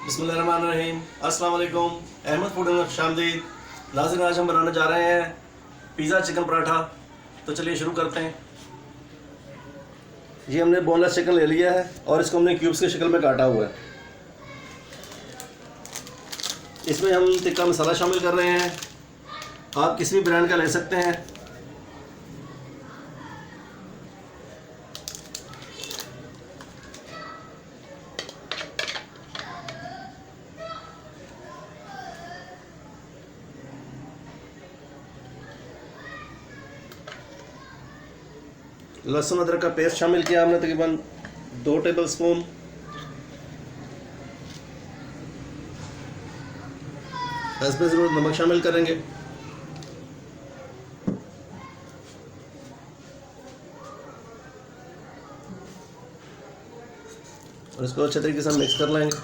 बिस्मिल्लाहिर्रहमानिर्रहीम। अस्सलाम वालेकुम। अहमद फूड में खुशामदीद। नाज़रीन, आज हम बनाने जा रहे हैं पिज़्ज़ा चिकन पराठा। तो चलिए शुरू करते हैं। ये हमने बोनलेस चिकन ले लिया है और इसको हमने क्यूब्स की शक्ल में काटा हुआ है। इसमें हम टिक्का मसाला शामिल कर रहे हैं। आप किसी भी ब्रांड का ले सकते हैं। लहसुन अदरक का पेस्ट शामिल किया हमने तकरीबन 2 टेबल स्पून। हस्बे ज़रूरत नमक शामिल करेंगे। और इसको अच्छे तरीके से मिक्स कर लेंगे।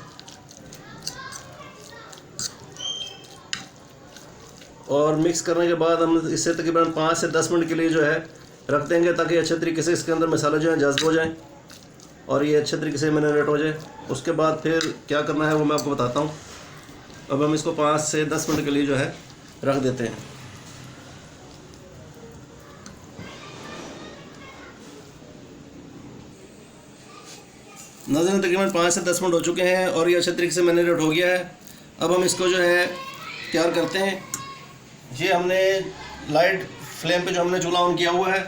और मिक्स करने के बाद हम इसे तकरीबन 5 से 10 मिनट के लिए जो है रख देंगे, ताकि अच्छे तरीके से इसके अंदर मसाले जो हैं जज्ब हो जाएं और ये अच्छे तरीके से मैरिनेट हो जाए। उसके बाद फिर क्या करना है वो मैं आपको बताता हूँ। अब हम इसको 5 से 10 मिनट के लिए जो है रख देते हैं। नाज़रीन, तकरीबन 5 से 10 मिनट हो चुके हैं और ये अच्छे तरीके से मैरिनेट हो गया है। अब हम इसको जो है तैयार करते हैं। ये हमने लाइट फ्लेम पे जो हमने चूल्हा ऑन किया हुआ है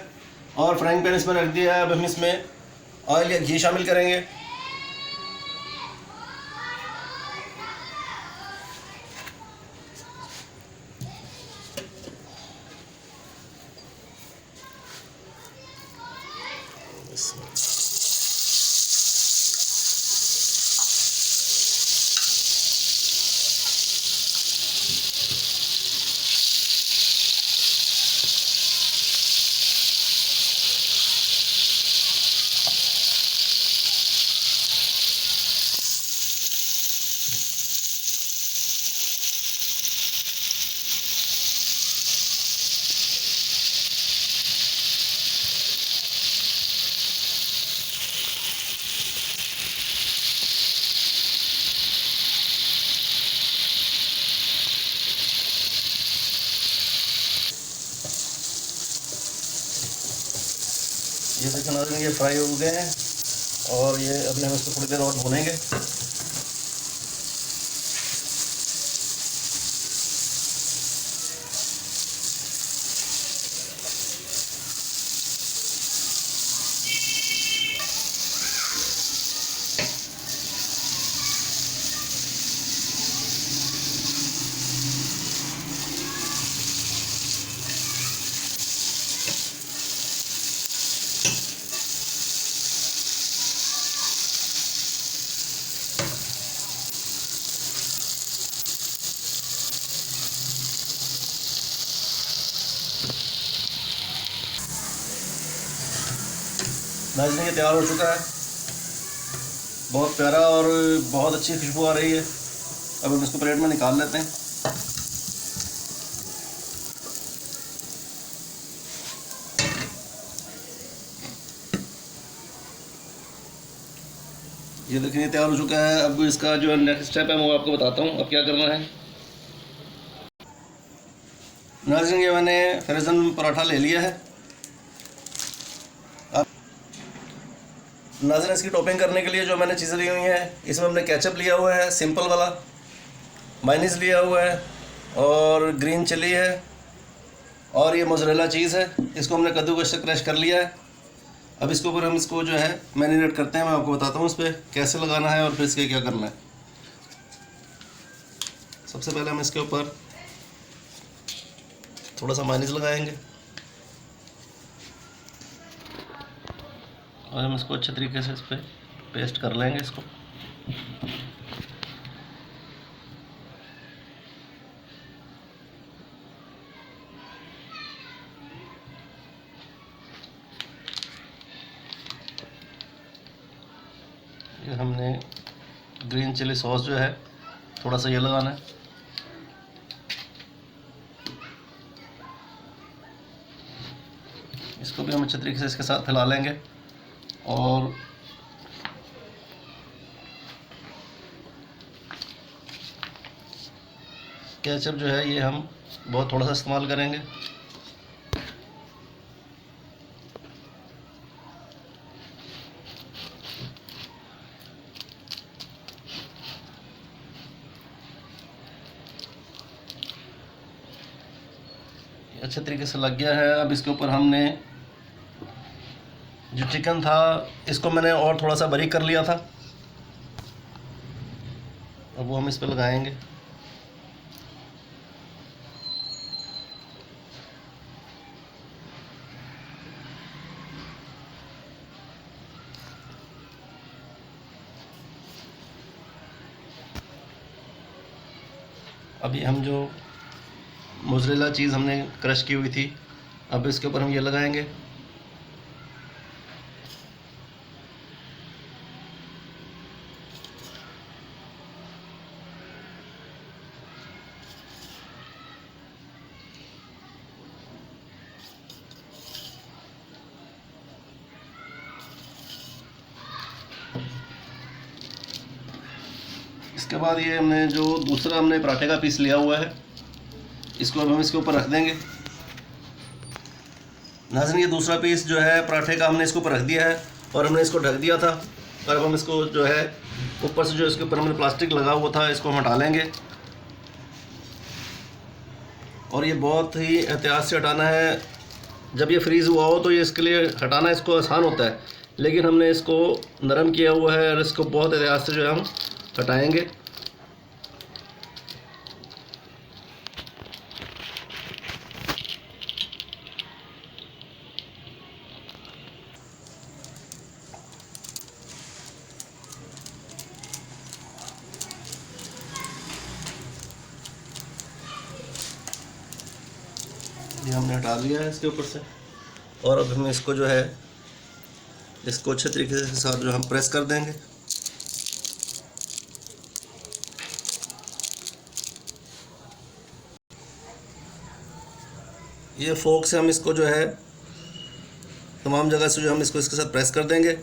और फ्राइंग पैन इसमें रख दिया है। अब हम इसमें ऑयल या घी शामिल करेंगे। ये देखो नाज़रीन, ये फ्राई हो गए हैं और ये अभी हम इसको थोड़ी देर और भूनेंगे। नाज़रीन, ये तैयार हो चुका है। बहुत प्यारा और बहुत अच्छी खुशबू आ रही है। अब हम इसको प्लेट में निकाल लेते हैं। ये देखिए, ये तैयार हो चुका है। अब इसका जो नेक्स्ट स्टेप है वो आपको बताता हूँ अब क्या करना है। नाज़रीन, ये मैंने फ्रोज़न पराठा ले लिया है। नाज़रीन, इसकी टॉपिंग करने के लिए जो मैंने चीज़ें ली हुई हैं, इसमें हमने केचप लिया हुआ है सिंपल वाला, मायोनीज़ लिया हुआ है और ग्रीन चिली है और ये मोज़रेला चीज़ है। इसको हमने कद्दूकस से क्रश कर लिया है। अब इसके ऊपर हम इसको जो है मैरिनेट करते हैं। मैं आपको बताता हूँ इस पर कैसे लगाना है और फिर इसके क्या करना है। सबसे पहले हम इसके ऊपर थोड़ा सा मायोनीज़ लगाएंगे और हम इसको अच्छे तरीके से इस पर पेस्ट कर लेंगे इसको। ये हमने ग्रीन चिली सॉस जो है थोड़ा सा ये लगाना है। इसको भी हम अच्छे तरीके से इसके साथ फैला लेंगे और केचप जो है ये हम बहुत थोड़ा सा इस्तेमाल करेंगे। अच्छे तरीके से लग गया है। अब इसके ऊपर हमने जो चिकन था इसको मैंने और थोड़ा सा बारीक कर लिया था, अब वो हम इस पर लगाएंगे। अभी हम जो मोज़रेला चीज़ हमने क्रश की हुई थी, अब इसके ऊपर हम ये लगाएंगे। इसके बाद ये हमने जो दूसरा हमने पराठे का पीस लिया हुआ है, इसको अब हम इसके ऊपर रख देंगे। नाज़रीन, ये दूसरा पीस जो है पराठे का हमने इसके ऊपर रख दिया है और हमने इसको ढक दिया था। और अब हम इसको जो है ऊपर से जो इसके ऊपर हमने प्लास्टिक लगा हुआ था इसको हम हटा लेंगे। और ये बहुत ही एहतियात से हटाना है। जब ये फ्रीज़ हुआ हो तो ये इसके लिए हटाना इसको आसान होता है, लेकिन हमने इसको नरम किया हुआ है और इसको बहुत एहतियात से जो है हम हटाएंगे। ये हमने हटा लिया है इसके ऊपर से। और अब हम इसको जो है इसको अच्छे तरीके से साथ जो हम प्रेस कर देंगे। ये फोक से हम इसको जो है तमाम जगह से जो हम इसको इसके साथ प्रेस कर देंगे।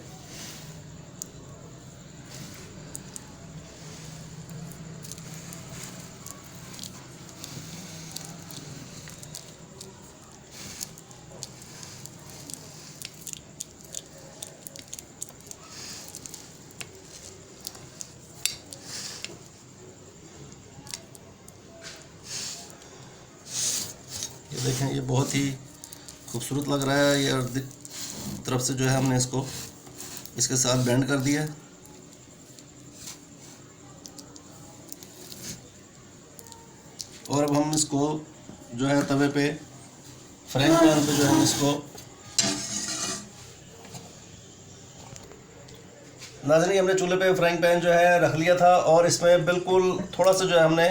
ये देखें, ये बहुत ही खूबसूरत लग रहा है। ये तरफ से जो है हमने इसको इसके साथ बेंड कर दिया। और अब हम इसको जो है तवे पे फ्राइंग पैन पे जो है हम इसको नाज़रीन हमने चूल्हे पे फ्राइंग पैन जो है रख लिया था और इसमें बिल्कुल थोड़ा सा जो है हमने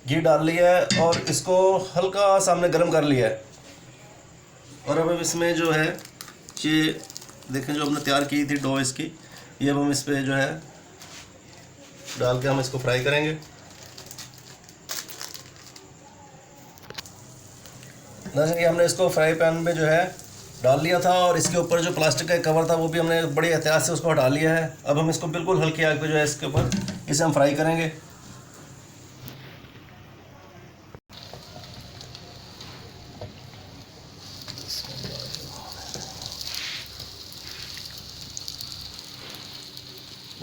घी डाल लिया है और इसको हल्का सा हमने गर्म कर लिया है। और अब इसमें जो है ये देखें जो हमने तैयार की थी डो इसकी, ये अब हम इस पर जो है डाल के हम इसको फ्राई करेंगे। नाज़रीन हमने इसको फ्राई पैन में जो है डाल लिया था और इसके ऊपर जो प्लास्टिक का कवर था वो भी हमने बड़ी एहतियात से उसको हटा लिया है। अब हम इसको बिल्कुल हल्की आग पे जो है इसके ऊपर इसे हम फ्राई करेंगे।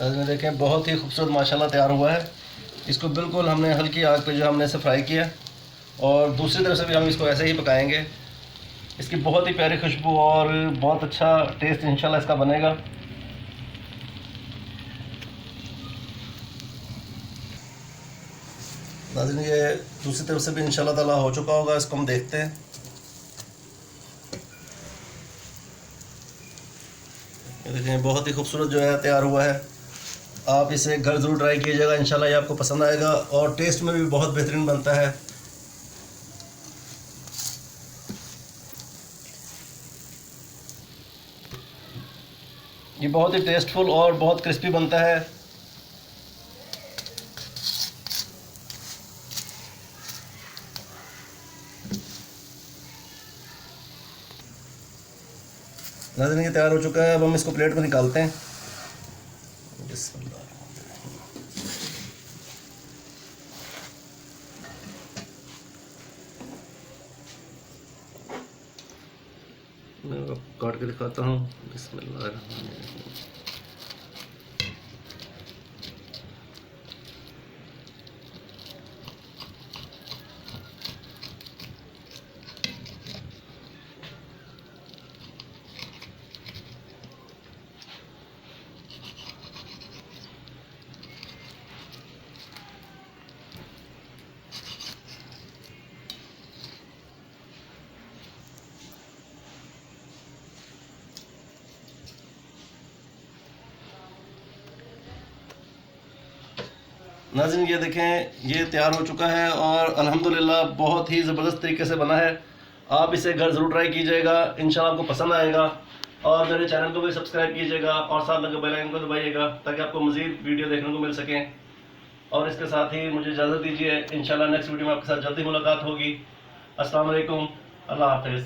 नाज़रीन देखें बहुत ही खूबसूरत माशाल्लाह तैयार हुआ है। इसको बिल्कुल हमने हल्की आग पे जो हमने इसे फ्राई किया और दूसरी तरफ से भी हम इसको ऐसे ही पकाएंगे। इसकी बहुत ही प्यारी खुशबू और बहुत अच्छा टेस्ट इंशाल्लाह इसका बनेगा। नाज़रीन ये दूसरी तरफ से भी इंशाल्लाह ताला हो चुका होगा, इसको हम देखते हैं। ये देखें बहुत ही खूबसूरत जो है तैयार हुआ है। आप इसे घर ज़रूर ट्राई कीजिएगा, इंशाल्लाह ये आपको पसंद आएगा और टेस्ट में भी बहुत बेहतरीन बनता है। ये बहुत ही टेस्टफुल और बहुत क्रिस्पी बनता है। नाज़रीन ये तैयार हो चुका है। अब हम इसको प्लेट में निकालते हैं। मैं आपको काट के दिखाता हूँ। बिस्मिल्लाह। नाज़रीन ये देखें, ये तैयार हो चुका है और अल्हम्दुलिल्लाह बहुत ही ज़बरदस्त तरीके से बना है। आप इसे घर ज़रूर ट्राई कीजिएगा, इंशाल्लाह आपको पसंद आएगा। और मेरे चैनल को भी सब्सक्राइब कीजिएगा और साथ लगे बेल आइकन को दबाइएगा ताकि आपको मज़ीद वीडियो देखने को मिल सकें। और इसके साथ ही मुझे इजाज़त दीजिए, इंशाल्लाह नेक्स्ट वीडियो में आपके साथ जल्दी मुलाकात होगी। अस्सलाम वालेकुम, अल्लाह हाफ़िज़।